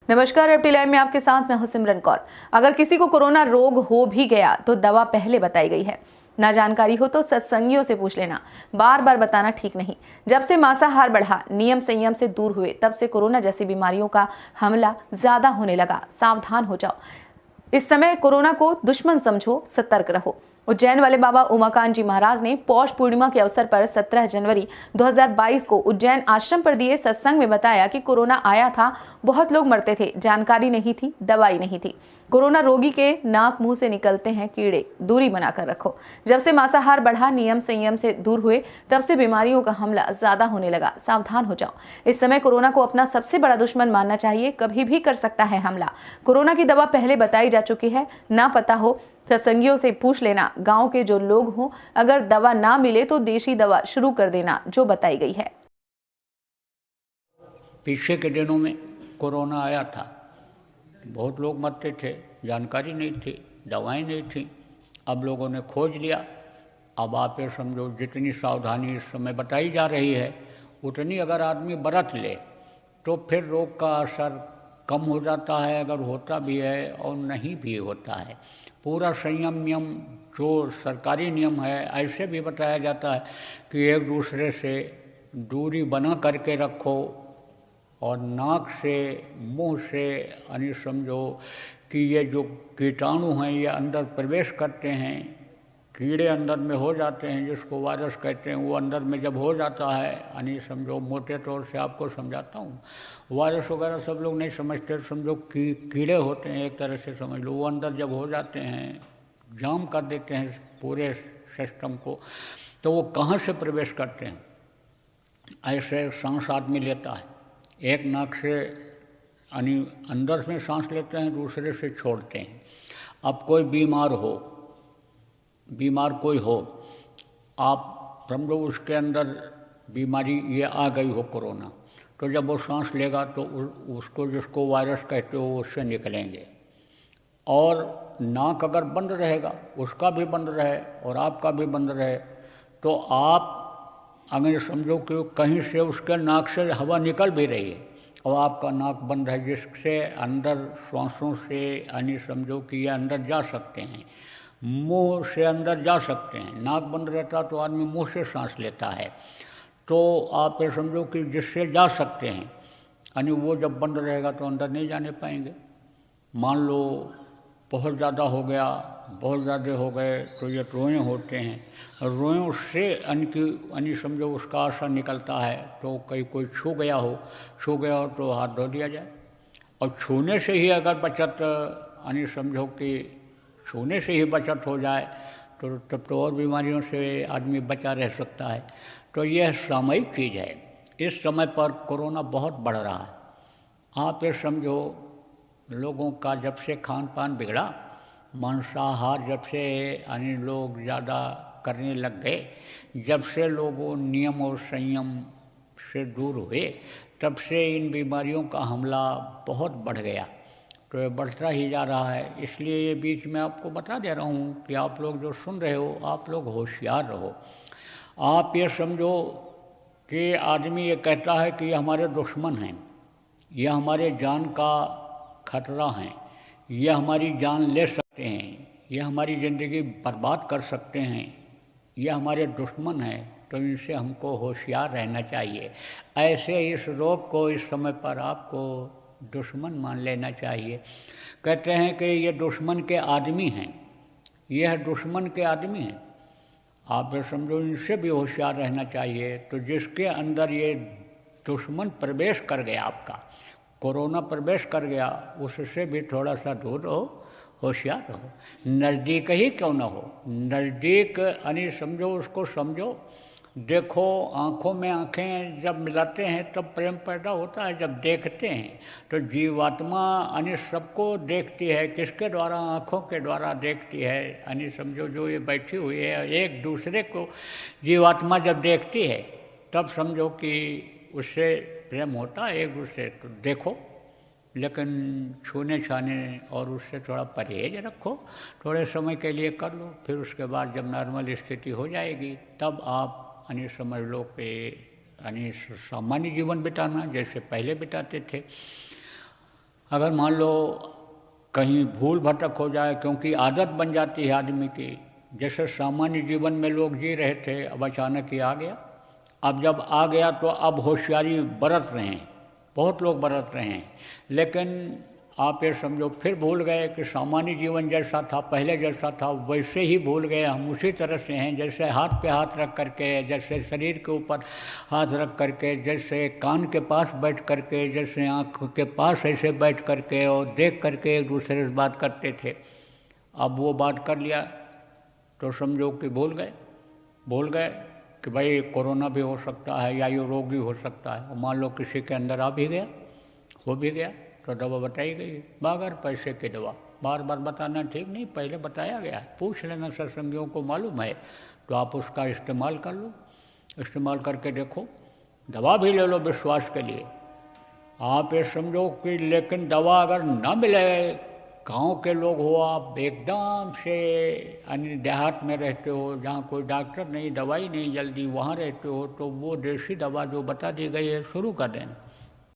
नमस्कार, एपटी लाइव में आपके साथ मैं हूं सिमरन कौर। अगर किसी को कोरोना रोग हो भी गया तो दवा पहले बताई गई है। ना जानकारी हो तो सत्संगियों से पूछ लेना, बार बार बताना ठीक नहीं। जब से मांसाहार बढ़ा, नियम संयम से दूर हुए, तब से कोरोना जैसी बीमारियों का हमला ज्यादा होने लगा। सावधान हो जाओ। इस समय कोरोना को दुश्मन समझो, सतर्क रहो। उज्जैन वाले बाबा उमाकांत जी महाराज ने पौष पूर्णिमा के अवसर पर 17 जनवरी 2022 को उज्जैन आश्रम पर दिए सत्संग में बताया कि कोरोना आया था, बहुत लोग मरते थे, जानकारी नहीं थी, दवाई नहीं थी। कोरोना रोगी के नाक मुंह से निकलते हैं कीड़े, दूरी बनाकर रखो। जब से मांसाहार बढ़ा, नियम संयम से दूर हुए, तब से बीमारियों का हमला ज्यादा होने लगा। सावधान हो जाओ। इस समय कोरोना को अपना सबसे बड़ा दुश्मन मानना चाहिए, कभी भी कर सकता है हमला। कोरोना की दवा पहले बताई जा चुकी है। ना पता हो सत्संगियों से पूछ लेना, गांव के जो लोग हों, अगर दवा ना मिले तो देशी दवा शुरू कर देना जो बताई गई है। पीछे के दिनों में कोरोना आया था, बहुत लोग मरते थे, जानकारी नहीं थी, दवाएं नहीं थी। अब लोगों ने खोज लिया। अब आप ये समझो, जितनी सावधानी इस समय बताई जा रही है, उतनी अगर आदमी बरत ले तो फिर रोग का असर कम हो जाता है, अगर होता भी है और नहीं भी होता है। पूरा संयम नियम जो सरकारी नियम है, ऐसे भी बताया जाता है कि एक दूसरे से दूरी बना करके रखो और नाक से मुंह से यानी समझो कि ये जो कीटाणु हैं ये अंदर प्रवेश करते हैं, कीड़े अंदर में हो जाते हैं, जिसको वायरस कहते हैं। वो अंदर में जब हो जाता है, यानी समझो मोटे तौर से आपको समझाता हूँ, वायरस वगैरह सब लोग नहीं समझते, समझो कि कीड़े होते हैं, एक तरह से समझ लो। वो अंदर जब हो जाते हैं, जाम कर देते हैं पूरे सिस्टम को, तो वो कहाँ से प्रवेश करते हैं? ऐसे सांस आदमी लेता है, एक नाक से यानी अंदर में सांस लेते हैं, दूसरे से छोड़ते हैं। अब कोई बीमार कोई हो, आप समझो उसके अंदर बीमारी ये आ गई हो कोरोना, तो जब वो सांस लेगा तो उसको, जिसको वायरस कहते हो, उससे निकलेंगे। और नाक अगर बंद रहेगा, उसका भी बंद रहे और आपका भी बंद रहे, तो आप अगर समझो कि कहीं से उसके नाक से हवा निकल भी रही है और आपका नाक बंद है, जिससे अंदर श्वासों से यानी समझो कि ये अंदर जा सकते हैं, मुंह से अंदर जा सकते हैं। नाक बंद रहता तो आदमी मुंह से सांस लेता है, तो आप ये समझो कि जिससे जा सकते हैं, यानी वो जब बंद रहेगा तो अंदर नहीं जाने पाएंगे। मान लो बहुत ज़्यादा हो गया, बहुत ज़्यादा हो गए, तो ये रोएँ होते हैं, रोएँ उससे यानी समझो उसका असर निकलता है। तो कहीं कोई छू गया हो तो हाथ धो दिया जाए। और छूने से ही अगर बचत, यानी समझो कि छूने से ही बचत हो जाए, तो तब तो और बीमारियों से आदमी बचा रह सकता है। तो यह सामयिक चीज़ है। इस समय पर कोरोना बहुत बढ़ रहा है। आप ये समझो, लोगों का जब से खान पान बिगड़ा, मांसाहार जब से यानी लोग ज़्यादा करने लग गए, जब से लोगों नियम और संयम से दूर हुए, तब से इन बीमारियों का हमला बहुत बढ़ गया। तो ये बढ़ता ही जा रहा है। इसलिए ये बीच में आपको बता दे रहा हूँ कि आप लोग जो सुन रहे हो, आप लोग होशियार रहो। आप ये समझो कि आदमी ये कहता है कि ये हमारे दुश्मन हैं, ये हमारे जान का खतरा हैं, ये हमारी जान ले सकते हैं, ये हमारी ज़िंदगी बर्बाद कर सकते हैं, ये हमारे दुश्मन हैं, तो इनसे हमको होशियार रहना चाहिए। ऐसे इस रोग को इस समय पर आपको दुश्मन मान लेना चाहिए। कहते हैं कि ये दुश्मन के आदमी हैं, यह दुश्मन के आदमी हैं। आप ये समझो, इनसे भी होशियार रहना चाहिए। तो जिसके अंदर ये दुश्मन प्रवेश कर गया, आपका कोरोना प्रवेश कर गया, उससे भी थोड़ा सा दूर रहो, होशियार रहो। नज़दीक ही क्यों ना हो, नज़दीक यानी समझो, उसको समझो, देखो। आँखों में आँखें जब मिलाते हैं तब प्रेम पैदा होता है। जब देखते हैं तो जीवात्मा यानी सबको देखती है, किसके द्वारा? आँखों के द्वारा देखती है। यानी समझो, जो ये बैठी हुई है, एक दूसरे को जीवात्मा जब देखती है, तब समझो कि उससे प्रेम होता है एक दूसरे। तो देखो, लेकिन छूने छाने और उससे थोड़ा परहेज रखो। थोड़े समय के लिए कर लो, फिर उसके बाद जब नॉर्मल स्थिति हो जाएगी, तब आप यानी समझ लो कि यानी सामान्य जीवन बिताना जैसे पहले बिताते थे। अगर मान लो कहीं भूल भटक हो जाए, क्योंकि आदत बन जाती है आदमी की, जैसे सामान्य जीवन में लोग जी रहे थे, अब अचानक ही आ गया। अब जब आ गया तो अब होशियारी बरत रहे हैं, बहुत लोग बरत रहे हैं, लेकिन आप ये समझो फिर भूल गए कि सामान्य जीवन जैसा था, पहले जैसा था वैसे ही भूल गए। हम उसी तरह से हैं, जैसे हाथ पे हाथ रख करके, जैसे शरीर के ऊपर हाथ रख करके, जैसे कान के पास बैठ करके, जैसे आँख के पास ऐसे बैठ करके और देख करके एक दूसरे से बात करते थे। अब वो बात कर लिया तो समझो कि भूल गए कि भाई कोरोना भी हो सकता है या ये रोग भी हो सकता है। और मान लो किसी के अंदर आ भी गया, हो भी गया, तो दवा बताई गई, बगैर पैसे की दवा। बार बार बताना ठीक नहीं, पहले बताया गया है, पूछ लेना सत्संगियों को मालूम है तो आप उसका इस्तेमाल कर लो, इस्तेमाल करके देखो, दवा भी ले लो विश्वास के लिए। आप ये समझो कि लेकिन दवा अगर ना मिले, गांव के लोग हो, आप एकदम से अन्य देहात में रहते हो जहाँ कोई डॉक्टर नहीं, दवाई नहीं जल्दी, वहाँ रहते हो, तो वो देसी दवा जो बता दी गई है शुरू कर देना।